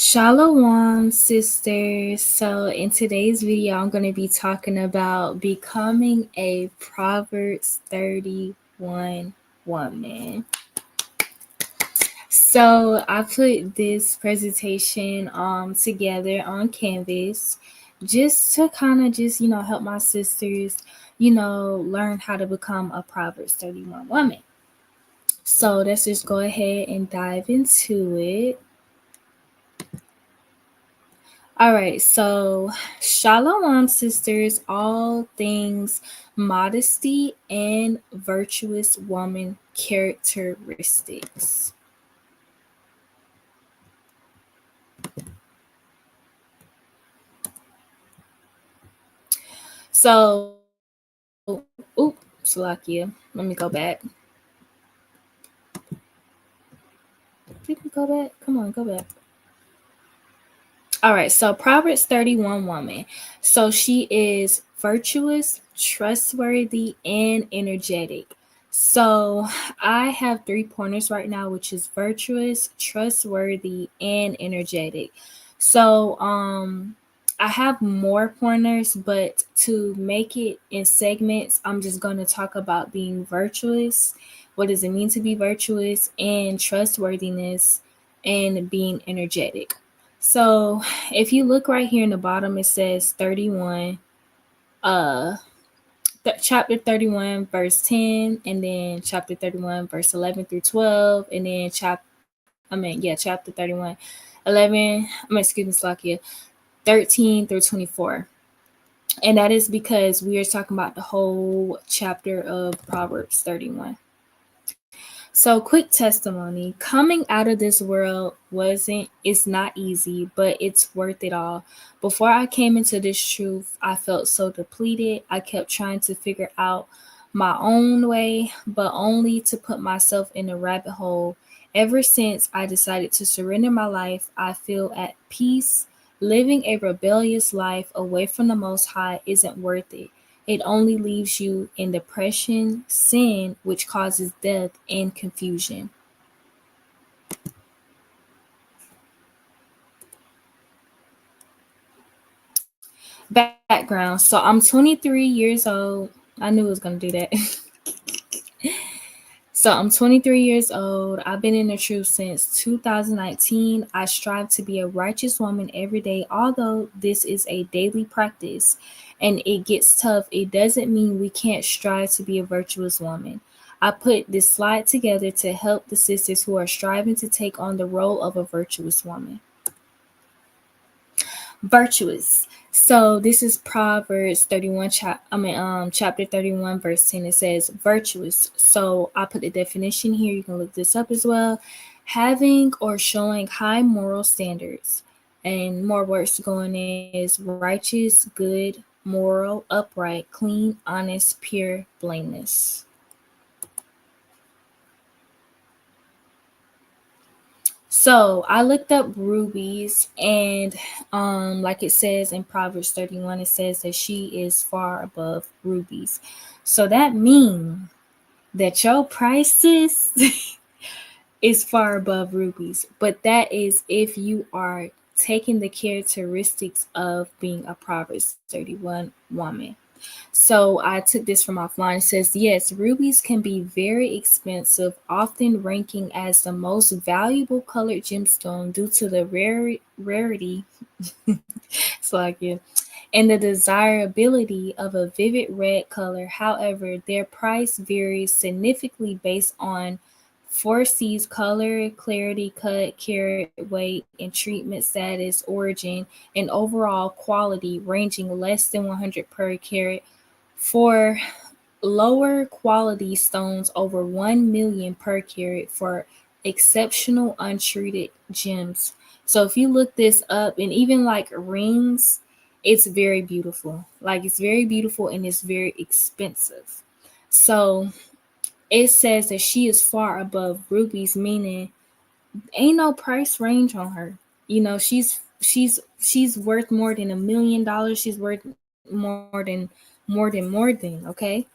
Shalom, sisters. So, in today's video, I'm going to be talking about becoming a Proverbs 31 woman. So, I put this presentation together on Canvas just to kind of help my sisters, learn how to become a Proverbs 31 woman. So, let's just go ahead and dive into it. All right, so Shalom, sisters, all things modesty and virtuous woman characteristics. So, Salakia, let me go back. Did we go back? Come on, go back. All right, so Proverbs 31 woman. So she is virtuous, trustworthy, and energetic. So I have 3 pointers right now, which is virtuous, trustworthy, and energetic. So I have more pointers, but to make it in segments, I'm just going to talk about being virtuous. What does it mean to be virtuous, and trustworthiness, and being energetic. So if you look right here in the bottom, it says 31, chapter 31, verse 10, and then chapter 31, verse 11 through 12, and then chapter 31, 13 through 24. And that is because we are talking about the whole chapter of Proverbs 31. So, quick testimony, coming out of this world it's not easy, but it's worth it all. Before I came into this truth, I felt so depleted. I kept trying to figure out my own way, but only to put myself in a rabbit hole. Ever since I decided to surrender my life, I feel at peace. Living a rebellious life away from the Most High isn't worth it. It only leaves you in depression, sin, which causes death and confusion. Background. So I'm 23 years old. I knew it was going to do that. So I'm 23 years old. I've been in the truth since 2019. I strive to be a righteous woman every day, although this is a daily practice and it gets tough. It doesn't mean we can't strive to be a virtuous woman. I put this slide together to help the sisters who are striving to take on the role of a virtuous woman. Virtuous. So this is Proverbs 31, chapter 31, verse 10. It says virtuous. So I put the definition here. You can look this up as well. Having or showing high moral standards. And more words to go in is righteous, good, moral, upright, clean, honest, pure, blameless. So I looked up rubies, and like it says in Proverbs 31, it says that she is far above rubies. So that means that your prices is far above rubies. But that is if you are taking the characteristics of being a Proverbs 31 woman. So I took this from offline. It says, yes, rubies can be very expensive, often ranking as the most valuable colored gemstone due to the rarity and the desirability of a vivid red color. However, their price varies significantly based on 4C's color, clarity, cut, carat, weight, and treatment status, origin, and overall quality, ranging less than 100 per carat. For lower quality stones, over 1 million per carat for exceptional untreated gems. So if you look this up, and even like rings, it's very beautiful. Like it's very beautiful and it's very expensive. So it says that she is far above rubies, meaning ain't no price range on her. You know, she's worth more than $1 million. She's worth more than, okay?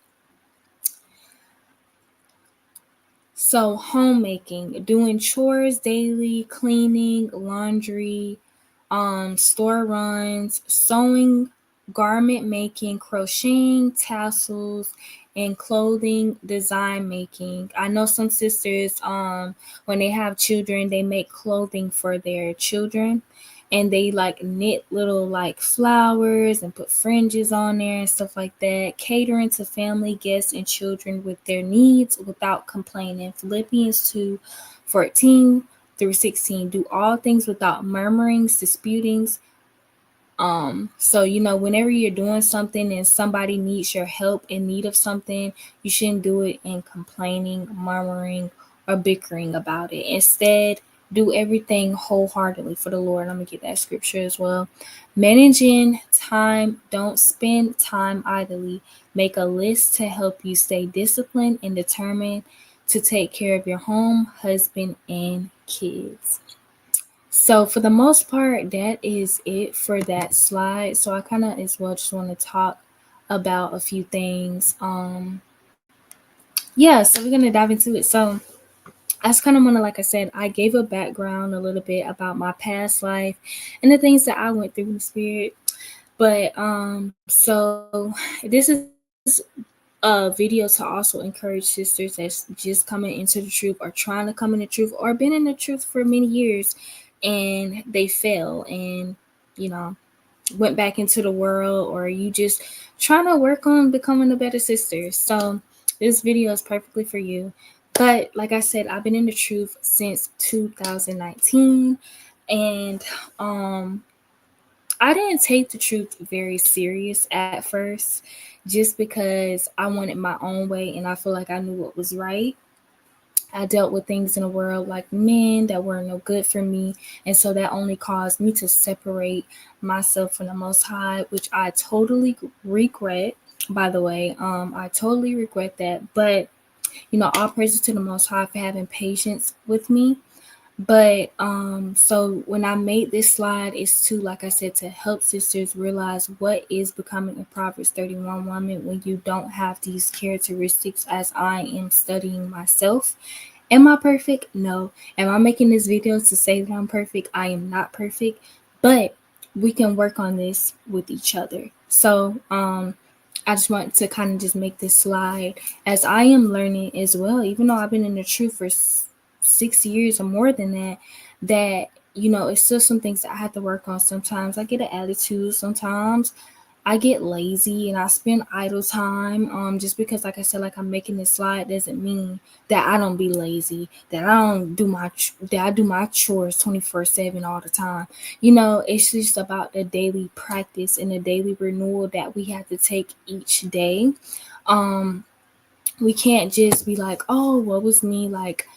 So, homemaking, doing chores daily, cleaning, laundry, store runs, sewing, garment making, crocheting, tassels, and clothing design making. I know some sisters, when they have children, they make clothing for their children, and they like knit little like flowers and put fringes on there and stuff like that. Catering to family, guests, and children with their needs without complaining. Philippians 2:14 through 16. Do all things without murmurings, disputings. So whenever you're doing something and somebody needs your help in need of something, you shouldn't do it in complaining, murmuring, or bickering about it. Instead, do everything wholeheartedly for the Lord. I'm gonna get that scripture as well. Managing time, don't spend time idly. Make a list to help you stay disciplined and determined to take care of your home, husband, and kids. So for the most part, that is it for that slide. So I kind of as well just want to talk about a few things. Yeah, so we're gonna dive into it. So I just kind of want to, like I said, I gave a background a little bit about my past life and the things that I went through in the spirit. But so this is a video to also encourage sisters that's just coming into the truth or trying to come in the truth or been in the truth for many years and they fail and you know went back into the world, or you just trying to work on becoming a better sister. So this video is perfectly for you. But like I said, I've been in the truth since 2019, and um I didn't take the truth very serious at first just because I wanted my own way and I feel like I knew what was right. I dealt with things in the world like men that were no good for me. And so that only caused me to separate myself from the Most High, which I totally regret. By the way, I totally regret that. But, all praises to the Most High for having patience with me. But so when I made this slide, it's to, like I said, to help sisters realize what is becoming a Proverbs 31 woman when you don't have these characteristics, as I am studying myself. Am I perfect? No. Am I making this video to say that I'm perfect? I am not perfect, but we can work on this with each other. So I just want to kind of just make this slide as I am learning as well, even though I've been in the truth for 6 years or more than that, it's still some things that I have to work on. Sometimes I get an attitude, sometimes I get lazy and I spend idle time. Just because, like I said, like I'm making this slide doesn't mean that I don't be lazy, that I don't do that I do my chores 24/7 all the time. It's just about the daily practice and the daily renewal that we have to take each day. We can't just be like, oh, what was me? Like,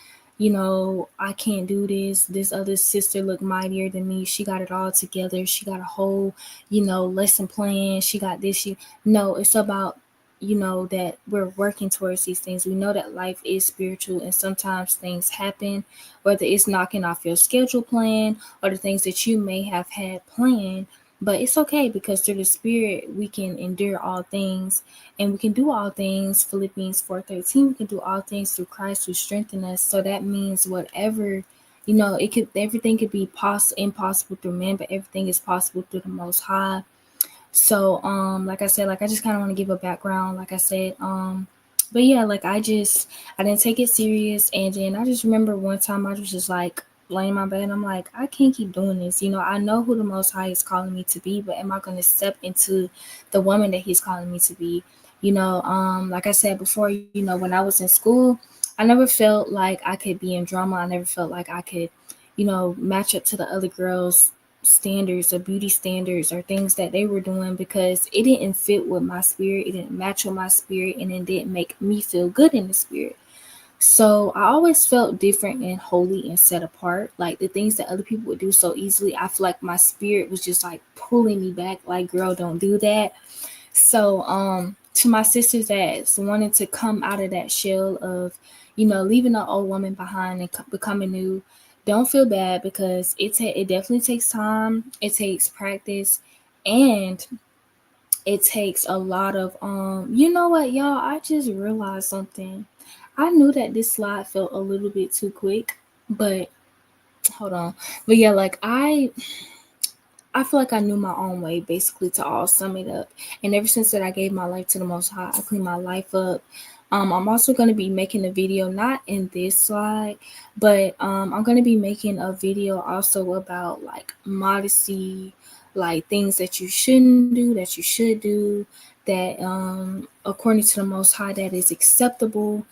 I can't do this. This other sister looked mightier than me. She got it all together. She got a whole, lesson plan. She got this. No, it's about, that we're working towards these things. We know that life is spiritual and sometimes things happen, whether it's knocking off your schedule plan or the things that you may have had planned. But it's okay because through the Spirit, we can endure all things and we can do all things. Philippians 4:13, we can do all things through Christ who strengthens us. So that means whatever, everything could be impossible through man, but everything is possible through the Most High. So, like I said, like I just kind of want to give a background, like I said, but yeah, like I didn't take it serious, and then I just remember one time I was just like laying in my bed, and I'm like, I can't keep doing this. I know who the Most High is calling me to be, but am I going to step into the woman that He's calling me to be? Like I said before, when I was in school, I never felt like I could be in drama. I never felt like I could, match up to the other girls' standards or beauty standards or things that they were doing because it didn't fit with my spirit. It didn't match with my spirit, and it didn't make me feel good in the spirit. So I always felt different and holy and set apart. Like the things that other people would do so easily, I feel like my spirit was just like pulling me back, like, girl, don't do that. So to my sisters that's wanting to come out of that shell of, leaving the old woman behind and becoming new, don't feel bad because it definitely takes time. It takes practice, and it takes a lot of you know what, y'all, I just realized something. I knew that this slide felt a little bit too quick, but hold on. But yeah, like I feel like I knew my own way basically to all sum it up. And ever since that I gave my life to the Most High, I cleaned my life up. I'm also going to be making a video, not in this slide, but I'm going to be making a video also about like modesty, like things that you shouldn't do, that you should do, that according to the Most High, that is acceptable.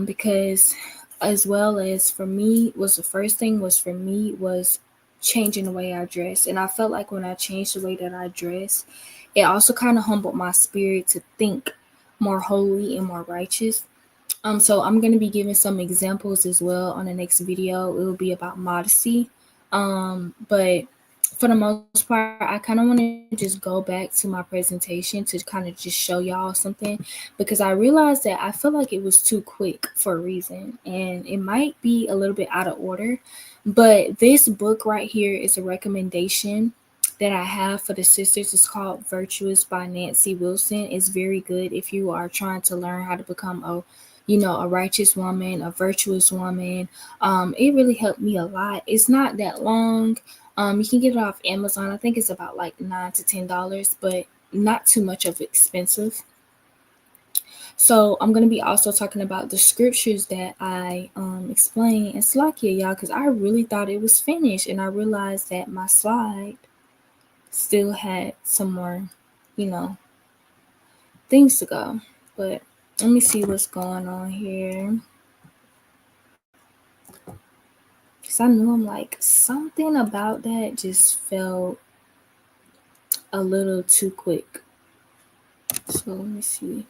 Because as well as for me, was the first thing was for me was changing the way I dress. And I felt like when I changed the way that I dress, it also kind of humbled my spirit to think more holy and more righteous. So I'm gonna be giving some examples as well on the next video. It will be about modesty. But for the most part, I kind of want to just go back to my presentation to kind of just show y'all something because I realized that I feel like it was too quick for a reason and it might be a little bit out of order. But this book right here is a recommendation that I have for the sisters. It's called Virtuous by Nancy Wilson. It's very good if you are trying to learn how to become a righteous woman, a virtuous woman. It really helped me a lot. It's not that long. You can get it off Amazon. I think it's about like $9 to $10, but not too much of expensive. So I'm gonna be also talking about the scriptures that I explained in Slakia, y'all, because I really thought it was finished, and I realized that my slide still had some more, you know, things to go. But let me see what's going on here. Because I knew I'm like, something about that just felt a little too quick. So let me see.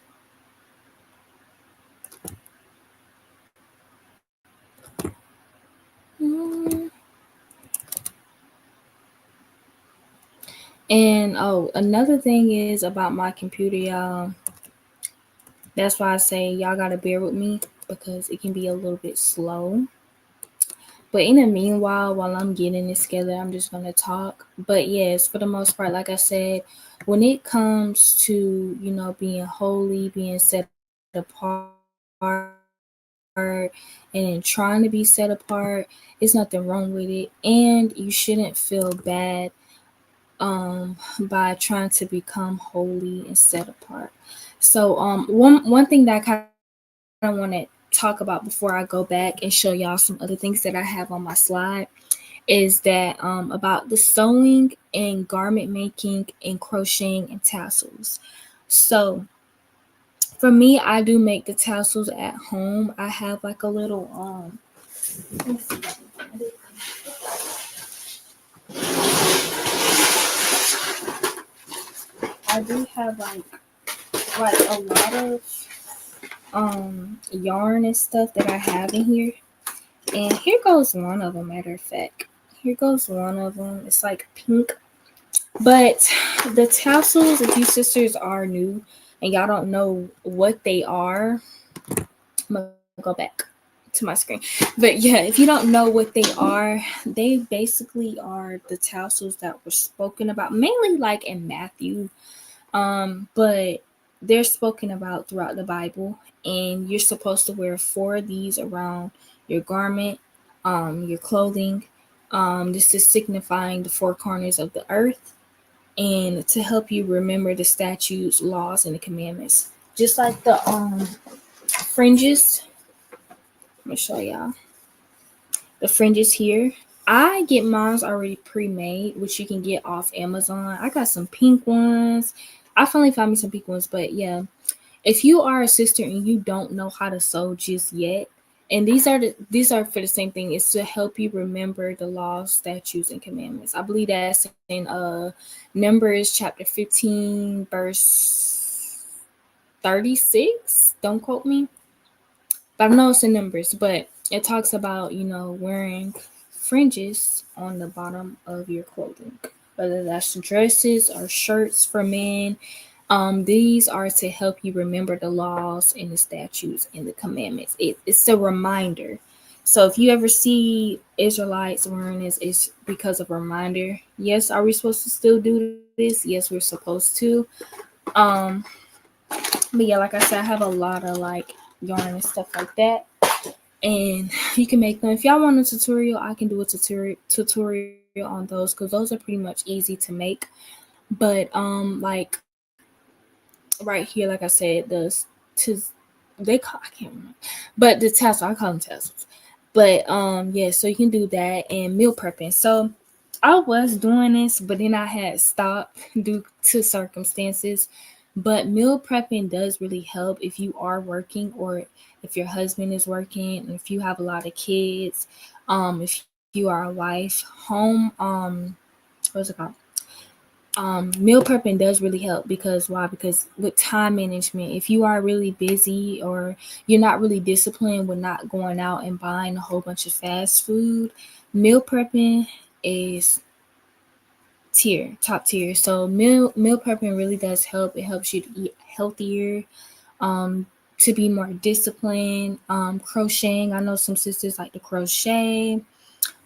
Mm. And another thing is about my computer, y'all. That's why I say y'all gotta bear with me because it can be a little bit slow. But in the meanwhile, while I'm getting this together, I'm just gonna talk. But yes, for the most part, like I said, when it comes to being holy, being set apart, and trying to be set apart, there's nothing wrong with it, and you shouldn't feel bad by trying to become holy and set apart. So one thing that I kind of want to talk about before I go back and show y'all some other things that I have on my slide is that about the sewing and garment making and crocheting and tassels. So for me, I do make the tassels at home. I have like a little I do have like a lot of yarn and stuff that I have in here. And here goes one of them, matter of fact. Here goes one of them. It's like pink. But the tassels, if you sisters are new and y'all don't know what they are, I'm gonna go back to my screen. But yeah, if you don't know what they are, they basically are the tassels that were spoken about, mainly like in Matthew. But they're spoken about throughout the Bible, and you're supposed to wear 4 of these around your garment, your clothing. This is signifying the 4 corners of the earth, and to help you remember the statutes, laws, and the commandments. Just like the fringes. I'm gonna show y'all the fringes here. I get mine already pre-made, which you can get off Amazon. I got some pink ones. I finally found me some pink ones, but yeah, if you are a sister and you don't know how to sew just yet, and these are for the same thing, is to help you remember the laws, statutes, and commandments. I believe that's in Numbers chapter 15, verse 36. Don't quote me, but I know it's in Numbers. But it talks about wearing fringes on the bottom of your clothing, whether that's dresses or shirts for men. These are to help you remember the laws and the statutes and the commandments. It's a reminder. So if you ever see Israelites wearing this, it's because of a reminder. Yes, are we supposed to still do this? Yes, we're supposed to. But yeah, like I said, I have a lot of like yarn and stuff like that. And you can make them. If y'all want a tutorial, I can do a tutorial on those because those are pretty much easy to make. But like right here, like I said, to they call, I can't remember, but the tassel, I call them tassels. But yeah, so you can do that and meal prepping. So I was doing this, but then I had stopped due to circumstances. But meal prepping does really help if you are working or if your husband is working, and if you have a lot of kids, if you are a wife, what's it called? Meal prepping does really help because why? Because with time management, if you are really busy or you're not really disciplined with not going out and buying a whole bunch of fast food, meal prepping is top tier. So meal prepping really does help. It helps you to eat healthier, um, to be more disciplined. Crocheting, I know some sisters like to crochet.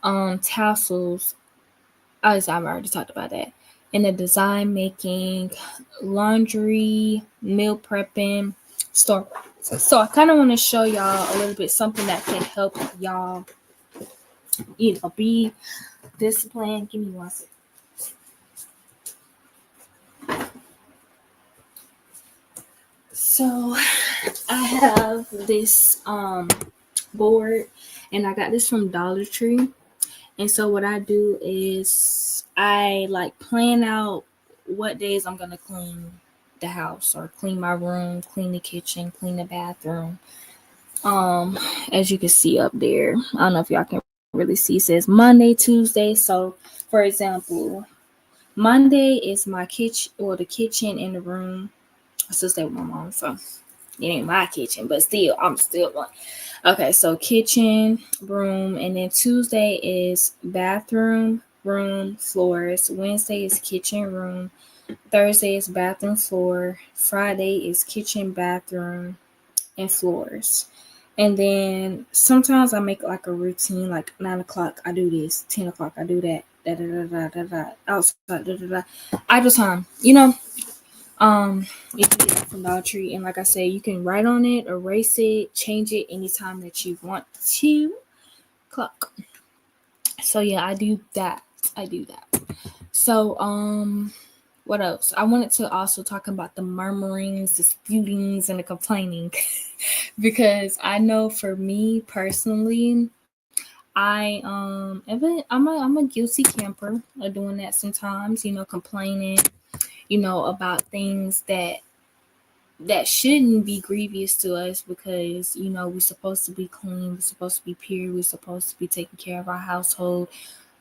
Tassels, I've already talked about that. And the design making, laundry, meal prepping, store. So I kind of want to show y'all a little bit something that can help y'all, be disciplined. Give me one second. So I have this board, and I got this from Dollar Tree. And so what I do is I like plan out what days I'm gonna clean the house or clean my room, clean the kitchen, clean the bathroom. Um, as you can see up there, I don't know if y'all can really see. It says Monday, Tuesday. So for example, Monday is my kitchen or the kitchen in the room. I still stay with my mom, so it ain't my kitchen, but still, I'm still one. Okay, so kitchen, room, and then Tuesday is bathroom, room, floors. Wednesday is kitchen, room. Thursday is bathroom, floor. Friday is kitchen, bathroom, and floors. And then sometimes I make like a routine, like 9 o'clock I do this, 10 o'clock I do that, da da da da da da, outside, da da da. Idle time, you can get that from Dollar Tree, and like I said, you can write on it, erase it, change it anytime that you want to. Clock. So yeah, I do that. I do that. So what else? I wanted to also talk about the murmurings, disputings, and the complaining, because I know for me personally, I'm a guilty camper of doing that sometimes. Complaining, about things that shouldn't be grievous to us, because we're supposed to be clean, we're supposed to be pure, we're supposed to be taking care of our household,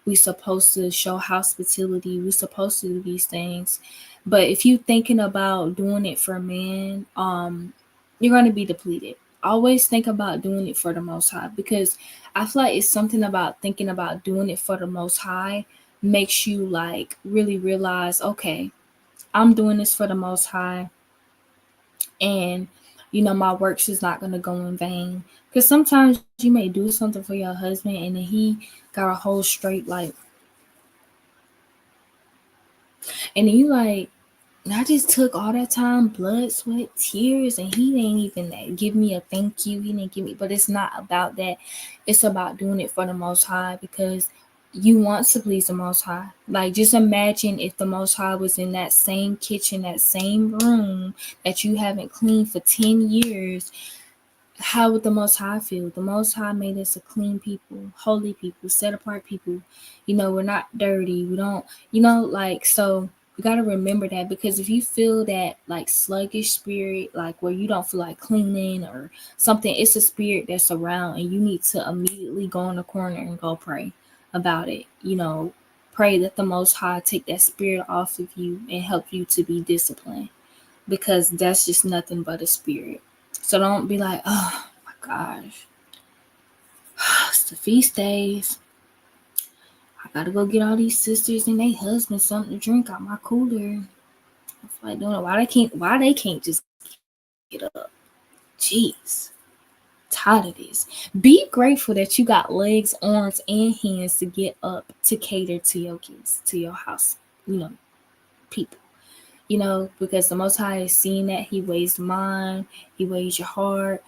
we're supposed to show hospitality, we're supposed to do these things. But if you thinking about doing it for man, you're going to be depleted. Always think about doing it for the Most High, because I feel like it's something about thinking about doing it for the Most High makes you like really realize, okay, I'm doing this for the Most High, and my works is not going to go in vain. Because sometimes you may do something for your husband and then he got a whole straight like, and then you like, I just took all that time, blood, sweat, tears, and he didn't even give me a thank you. He didn't give me, but it's not about that. It's about doing it for the Most High, because you want to please the Most High. Like, just imagine if the Most High was in that same kitchen, that same room that you haven't cleaned for 10 years. How would the Most High feel? The Most High made us a clean people, holy people, set apart people. We're not dirty. We don't, so you got to remember that, because if you feel that like sluggish spirit, like where you don't feel like cleaning or something, it's a spirit that's around, and you need to immediately go in the corner and go pray about it. Pray that the Most High take that spirit off of you and help you to be disciplined, because that's just nothing but a spirit. So don't be like, oh my gosh, it's the feast days. I gotta go get all these sisters and their husbands something to drink out my cooler. I feel like doing it. Why they can't just get up? Jeez. Tired of this. Be grateful that you got legs, arms, and hands to get up to cater to your kids, to your house, people. Because the Most High is seeing that. He weighs the mind, He weighs your heart.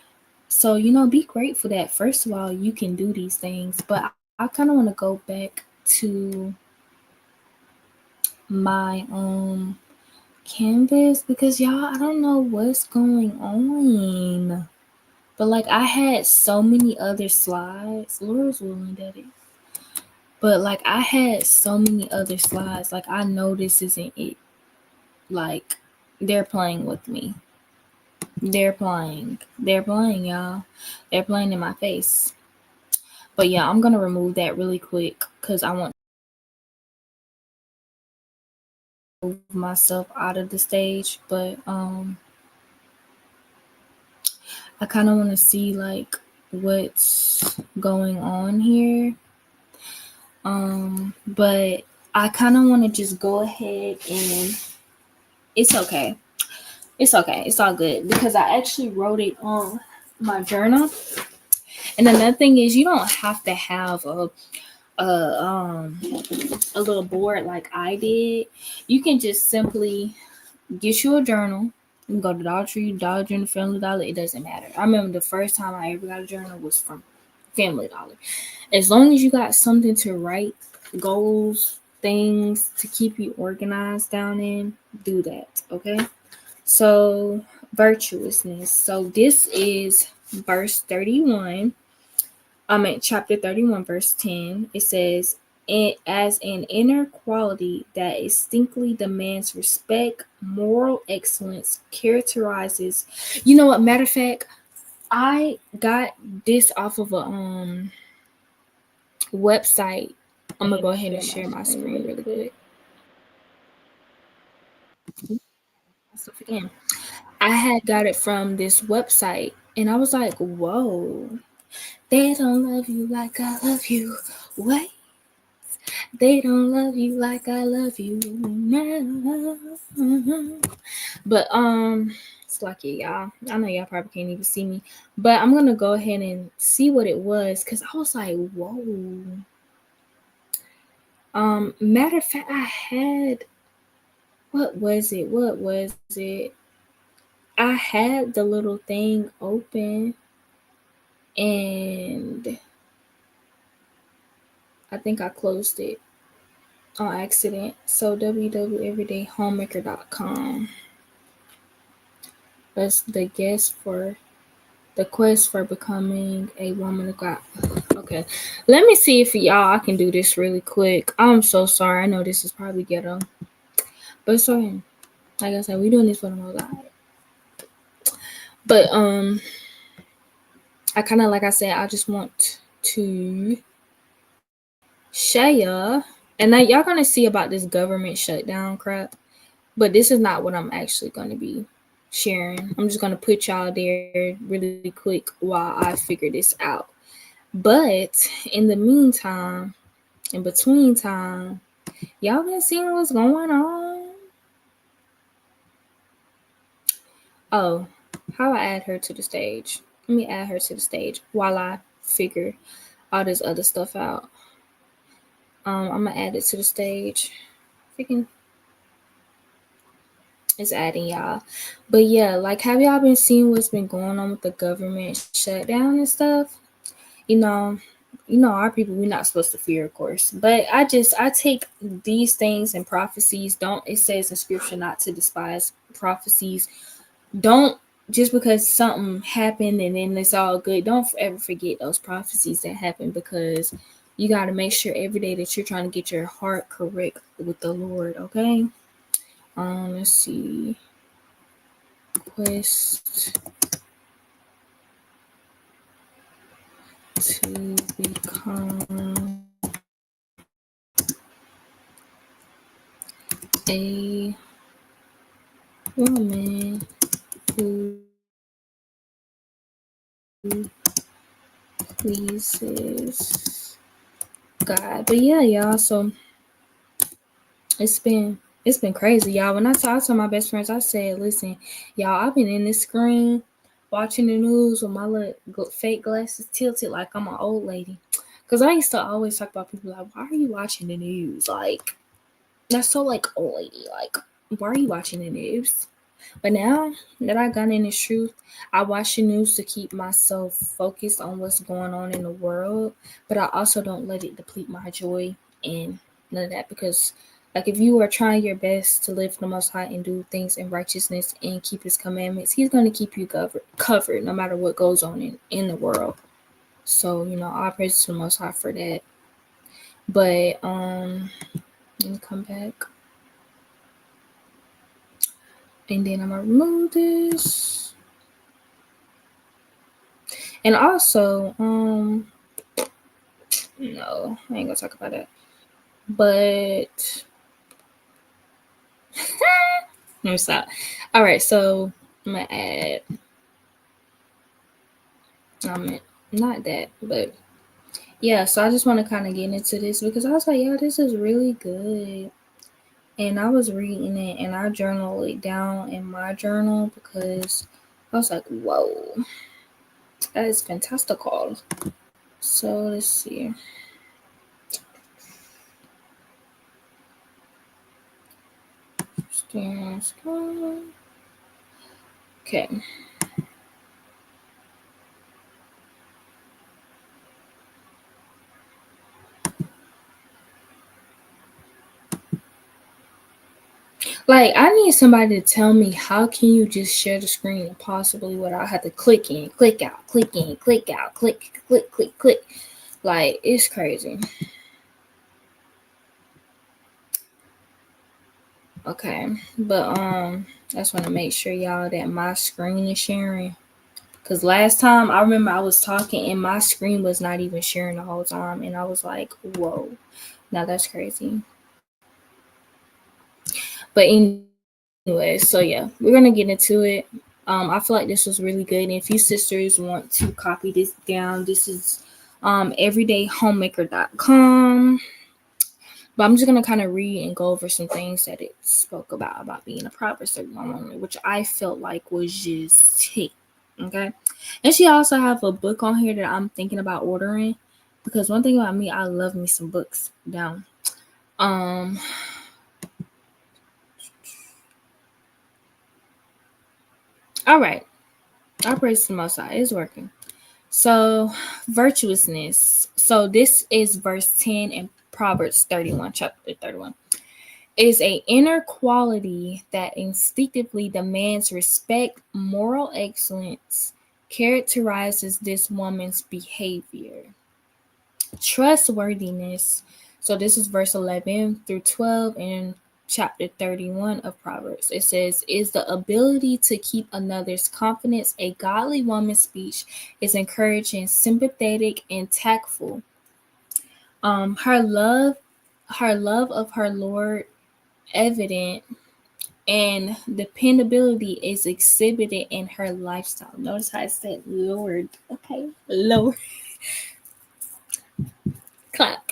So, be grateful that first of all you can do these things. But I kind of want to go back to my canvas because y'all, I don't know what's going on. But like I had so many other slides. Lord's willing, Daddy. But like I had so many other slides. Like I know this isn't it. Like they're playing with me. They're playing. They're playing, y'all. They're playing in my face. But yeah, I'm gonna remove that really quick because I want to move myself out of the stage. But I kind of want to see like what's going on here. But I kind of want to just go ahead and it's okay. It's okay. It's all good because I actually wrote it on my journal. And another thing is you don't have to have a little board like I did. You can just simply get you a journal. You can go to Dollar Tree, Dollar General, Family Dollar. It doesn't matter. I remember the first time I ever got a journal was from Family Dollar. As long as you got something to write, goals, things to keep you organized down in, do that. Okay. So virtuousness. So this is verse 31. I'm at chapter 31, verse 10. It says, as an inner quality that distinctly demands respect, moral excellence characterizes. You know what? Matter of fact, I got this off of a website. I'm gonna go ahead and share my screen really quick. So again, I had got it from this website, and I was like, "Whoa, they don't love you like I love you. What? They don't love you like I love you now." But it's lucky, y'all. I know y'all probably can't even see me, but I'm gonna go ahead and see what it was because I was like, "Whoa." Matter of fact, I had what was it? What was it? I had the little thing open and I think I closed it on accident. So www.everydayhomemaker.com. That's the quest for becoming a woman of God. Okay. Let me see if y'all I can do this really quick. I'm so sorry. I know this is probably ghetto. But it's okay. Like I said, we doing this for the most God. But I kinda like I said, I just want to share and now y'all gonna see about this government shutdown crap. But this is not what I'm actually gonna be sharing. I'm just gonna put y'all there really quick while I figure this out. But in the meantime, in between time, y'all been seeing what's going on? Oh, how I add her to the stage. Let me add her to the stage while I figure all this other stuff out. I'm gonna add it to the stage. Freaking it's adding y'all. But yeah, like have y'all been seeing what's been going on with the government shutdown and stuff? You know, our people we're not supposed to fear, of course. But I take these things and prophecies. Don't it says in scripture not to despise prophecies. Don't just because something happened and then it's all good. Don't ever forget those prophecies that happened because you got to make sure every day that you're trying to get your heart correct with the Lord. Okay. Let's see. Quest to become a woman who pleases God. But yeah, y'all. So it's been crazy, y'all. When I talked to my best friends, I said, "Listen, y'all, I've been in this screen watching the news with my little fake glasses tilted like I'm an old lady." Cause I used to always talk about people like, "Why are you watching the news? Like, that's so like old lady. Like, why are you watching the news?" But now that I got in this truth, I watch the news to keep myself focused on what's going on in the world, but I also don't let it deplete my joy and none of that, because like if you are trying your best to live for the Most High and do things in righteousness and keep His commandments, He's going to keep you covered no matter what goes on in the world. So I praise to the Most High for that. But let me come back. And then I'm gonna remove this. And also, no, I ain't gonna talk about that. But let me stop. All right, so I'm gonna add. Not that, but yeah. So I just want to kind of get into this because I was like, yeah, this is really good. And I was reading it and I journaled it down in my journal because I was like, whoa, that is fantastical. So let's see. Okay. Like, I need somebody to tell me how can you just share the screen possibly without have to click in, click out, click in, click out, click, click, click, click. Like, it's crazy. Okay, but I just want to make sure y'all that my screen is sharing. Cause last time I remember I was talking and my screen was not even sharing the whole time, and I was like, "Whoa, now that's crazy." But anyway, so yeah, we're gonna get into it. I feel like this was really good, and if you sisters want to copy this down, this is everydayhomemaker.com. But I'm just gonna kind of read and go over some things that it spoke about being a Proverbs 31 woman, which I felt like was just hit. Okay, and she also have a book on here that I'm thinking about ordering, because one thing about me, I love me some books down. All right, I praise the Most High. It's working. So, virtuousness. So, this is verse 10 in Proverbs 31, chapter 31. Is a inner quality that instinctively demands respect, moral excellence, characterizes this woman's behavior. Trustworthiness. So, this is verse 11 through 12 in chapter 31 of Proverbs. It says, is the ability to keep another's confidence. A godly woman's speech is encouraging, sympathetic, and tactful. Her love of her Lord evident, and dependability is exhibited in her lifestyle. Notice how I said Lord. Okay, Lord. Clap.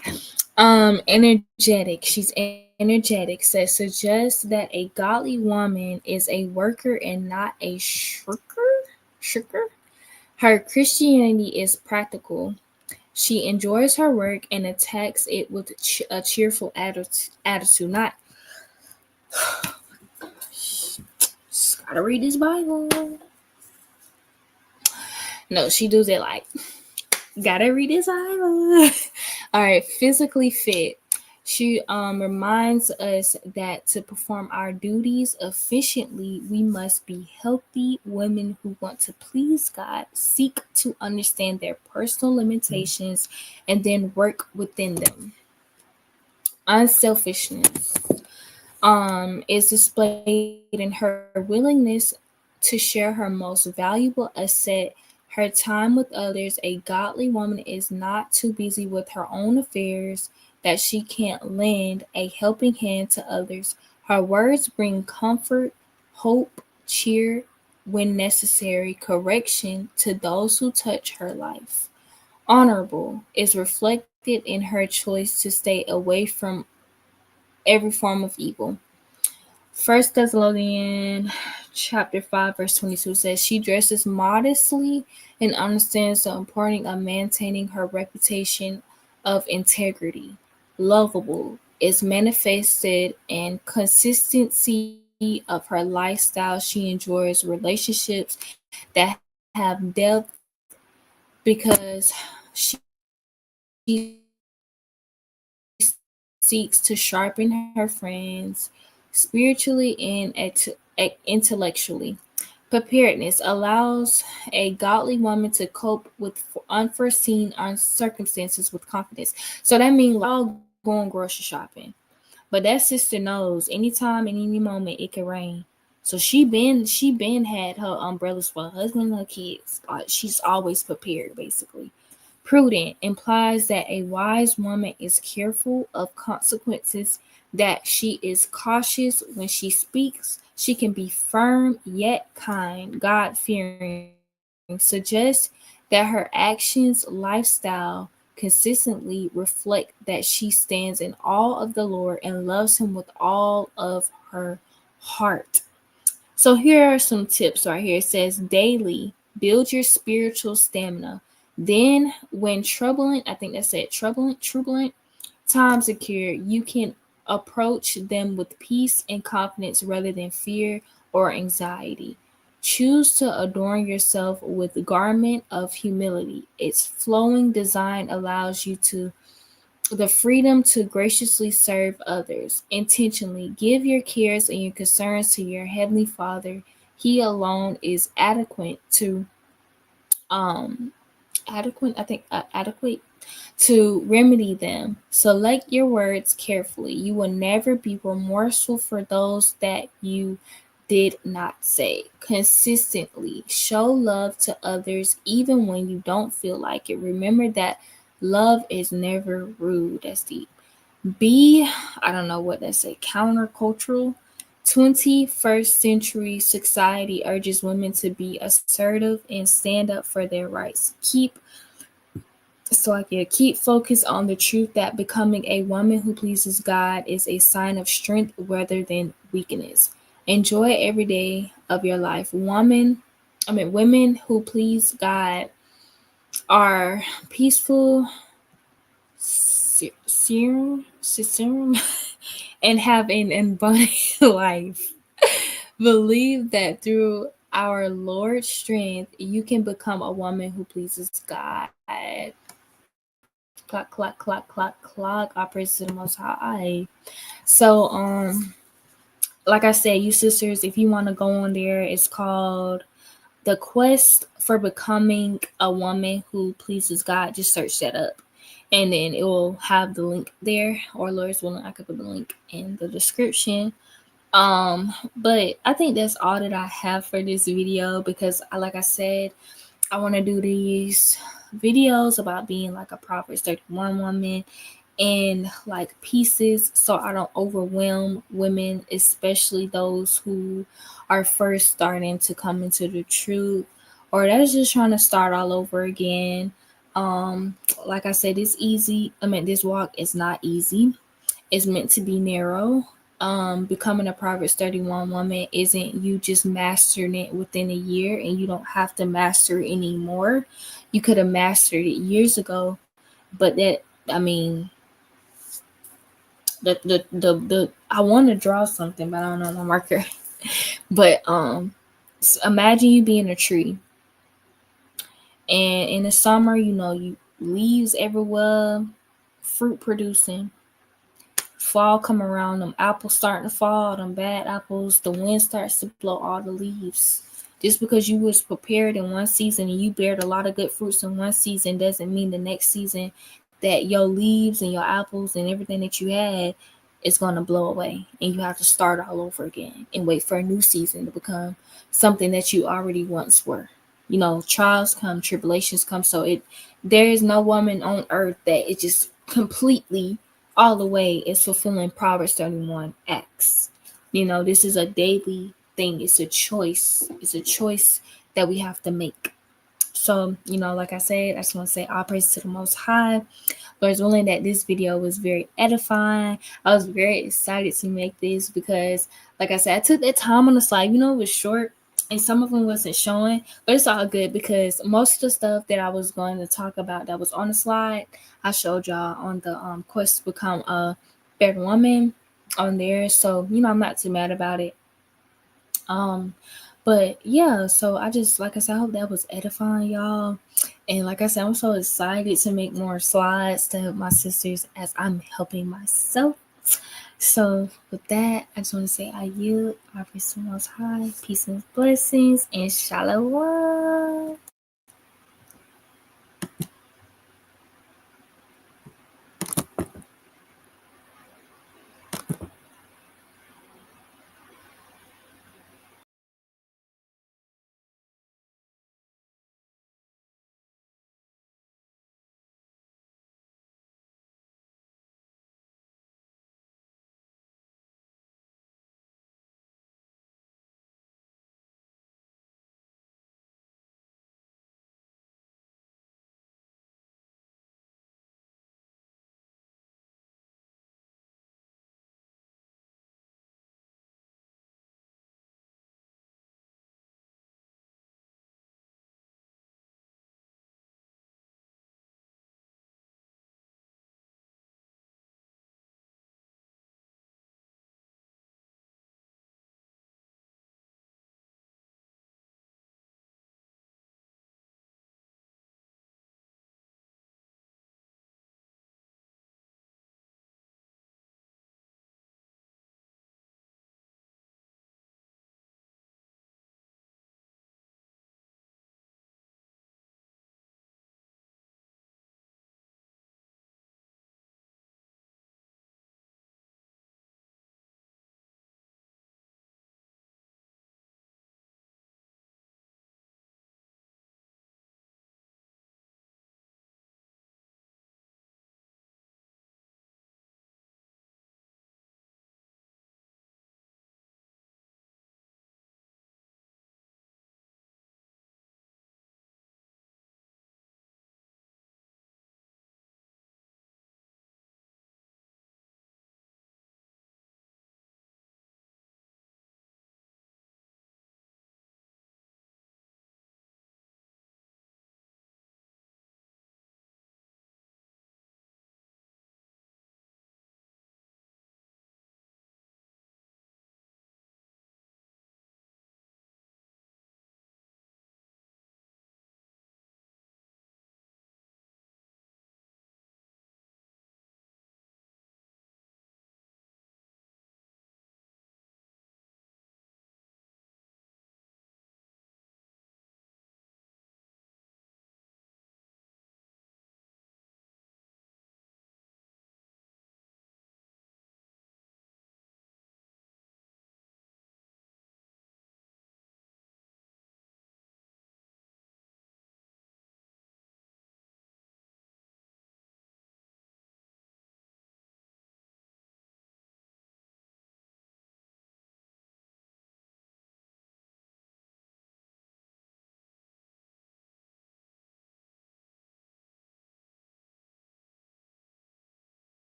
Energetic. She's energetic. Says suggests that a godly woman is a worker and not a shirker. Her Christianity is practical. She enjoys her work and attacks it with a cheerful attitude. Not just gotta read this Bible. No, she does it like gotta read this Bible. All right, physically fit. She reminds us that to perform our duties efficiently, we must be healthy women who want to please God, seek to understand their personal limitations, and then work within them. Unselfishness is displayed in her willingness to share her most valuable asset, her time with others. A godly woman is not too busy with her own affairs that she can't lend a helping hand to others. Her words bring comfort, hope, cheer when necessary, correction to those who touch her life. Honorable is reflected in her choice to stay away from every form of evil. First Thessalonians chapter 5 verse 22 says she dresses modestly and understands the importance of maintaining her reputation of integrity. Lovable is manifested in consistency of her lifestyle. She enjoys relationships that have depth because she seeks to sharpen her friends spiritually and intellectually. Preparedness allows a godly woman to cope with unforeseen circumstances with confidence. So that means like y'all going grocery shopping, but that sister knows anytime and any moment it can rain. So she been had her umbrellas for her husband and her kids. She's always prepared basically. Prudent implies that a wise woman is careful of consequences, that she is cautious when she speaks. She can be firm yet kind. God fearing suggests that her actions, lifestyle consistently reflect that she stands in awe of the Lord and loves Him with all of her heart. So here are some tips right here. It says daily build your spiritual stamina. Then when turbulent times occur, you can approach them with peace and confidence rather than fear or anxiety. Choose to adorn yourself with the garment of humility. Its flowing design allows you to the freedom to graciously serve others. Intentionally give your cares and your concerns to your heavenly Father. He alone is um adequate to remedy them. Select your words carefully. You will never be remorseful for those that you did not say. Consistently show love to others even when you don't feel like it. Remember that love is never rude. That's deep. Be, I don't know what that say, countercultural. 21st century society urges women to be assertive and stand up for their rights. Keep focused on the truth that becoming a woman who pleases God is a sign of strength rather than weakness. Enjoy every day of your life. Women who please God are peaceful, serum, and have an abundant life. Believe that through our Lord's strength, you can become a woman who pleases God. Clock, clock, clock, clock, clock. All praise to the Most High. So, like I said, you sisters, if you want to go on there, it's called The Quest for Becoming a Woman Who Pleases God. Just search that up. And then it will have the link there, or Lord's willing, I could put the link in the description. But I think that's all that I have for this video because, like I said, I want to do these videos about being like a Proverbs 31 woman in like pieces so I don't overwhelm women, especially those who are first starting to come into the truth or that's just trying to start all over again. Like I said, it's easy. This walk is not easy. It's meant to be narrow. Becoming a Proverbs 31 woman isn't you just mastering it within a year and you don't have to master it anymore. You could have mastered it years ago, but I mean, the I want to draw something, but I don't know my marker. But imagine you being a tree, and in the summer, you leaves everywhere, fruit producing. Fall come around, them apples starting to fall, them bad apples, the wind starts to blow all the leaves. Just because you was prepared in one season and you bared a lot of good fruits in one season doesn't mean the next season that your leaves and your apples and everything that you had is going to blow away and you have to start all over again and wait for a new season to become something that you already once were. Trials come, tribulations come, so there is no woman on earth that it just completely all the way is fulfilling Proverbs 31X. This is a daily thing. It's a choice. It's a choice that we have to make. So, like I said, I just want to say all praise to the Most High. Lord's willing that this video was very edifying. I was very excited to make this because, like I said, I took that time on the slide. It was short and some of them wasn't showing, but it's all good because most of the stuff that I was going to talk about that was on the slide, I showed y'all on the quest to become a better woman on there. So, I'm not too mad about it. But yeah, so I just, like I said, I hope that was edifying, y'all. And like I said, I'm so excited to make more slides to help my sisters as I'm helping myself. So with that, I just want to say I yield. I praise the Most High. Peace and blessings and shalom.